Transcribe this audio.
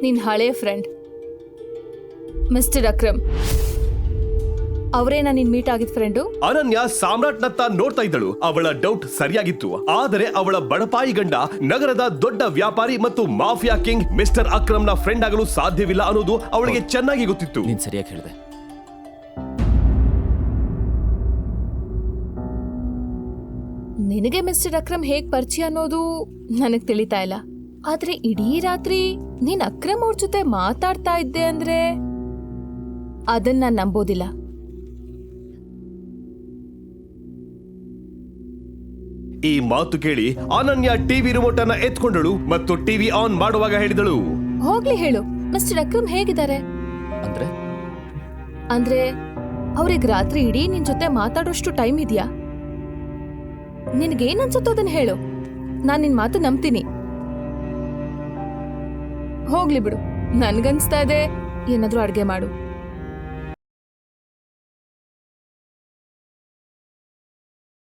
ನಿನ್ ಹಳೆಯ friend mister Akram ಅವರೇನಾ ನಿನ್ ಮೀಟ್ ಆಗಿದ್ ಫ್ರೆಂಡು? ಅನನ್ಯ ಸಾಮ್ರಾಟ್ನತ್ತ ನೋಡ್ತಾ ಇದ್ದಳು. ಅವಳ ಡೌಟ್ ಸರಿಯಾಗಿತ್ತು. ಆದರೆ ಅವಳ ಬಡಪಾಯಿ ಗಂಡ ನಗರದ ದೊಡ್ಡ ವ್ಯಾಪಾರಿ ಮತ್ತು ಮಾಫಿಯಾ ಕಿಂಗ್ ಮಿಸ್ಟರ್ ಅಕ್ರಮ್ನ ಫ್ರೆಂಡ್ ಆಗಲು ಸಾಧ್ಯವಿಲ್ಲ ಅನ್ನೋದು ಅವಳಿಗೆ ಚೆನ್ನಾಗಿ ಗೊತ್ತಿತ್ತು. ನೀನ್ ಸರಿಯಾಗಿ ಹೇಳಿದೆ. ನಿನಗೆ ಮಿಸ್ಟರ್ ಅಕ್ರಮ್ ಹೇಗ್ ಪರಿಚಯ ಅನ್ನೋದು ನನಗ್ ತಿಳಿತಾ ಇಲ್ಲ. ಆದ್ರೆ ಇಡೀ ರಾತ್ರಿ ನೀನ್ ಅಕ್ರಮ್ ಅವ್ರ ಜೊತೆ ಮಾತಾಡ್ತಾ ಇದ್ದೆ ಅಂದ್ರೆ ಅದನ್ನ ನಾನ್ ನಂಬೋದಿಲ್ಲ. ಈ ಮಾತು ಕೇಳಿ ಅನನ್ಯ ಟಿವಿ ರಿಮೋಟ್ ಅನ್ನ ಎತ್ಕೊಂಡಳು ಮತ್ತು ಟಿವಿ ಆನ್ ಮಾಡುವಾಗ ಹೇಳಿದಳು, ಹೋಗ್ಲಿ ಹೇಳು, ಮಿಸ್ಟರ್ ಅಕ್ರಮ್ ಹೇಗಿದ್ದಾರೆ? ಅಂದ್ರೆ ಅವ್ರಿಗೆ ರಾತ್ರಿ ಇಡೀ ನಿನ್ ಜೊತೆ ಮಾತಾಡೋಷ್ಟು ಟೈಮ್ ಇದೆಯಾ? ನಿನ್ಗೇನ್ ಅನ್ಸುತ್ತೋ ಅದನ್ನ ಹೇಳು, ನಾನ್ ನಿನ್ ಮಾತು ನಂಬ್ತೀನಿ. ಹೋಗ್ಲಿ ಬಿಡು, ನನ್ಗನ್ಸ್ತಾ ಇದೆ ಏನಾದ್ರೂ ಅಡ್ಗೆ ಮಾಡು.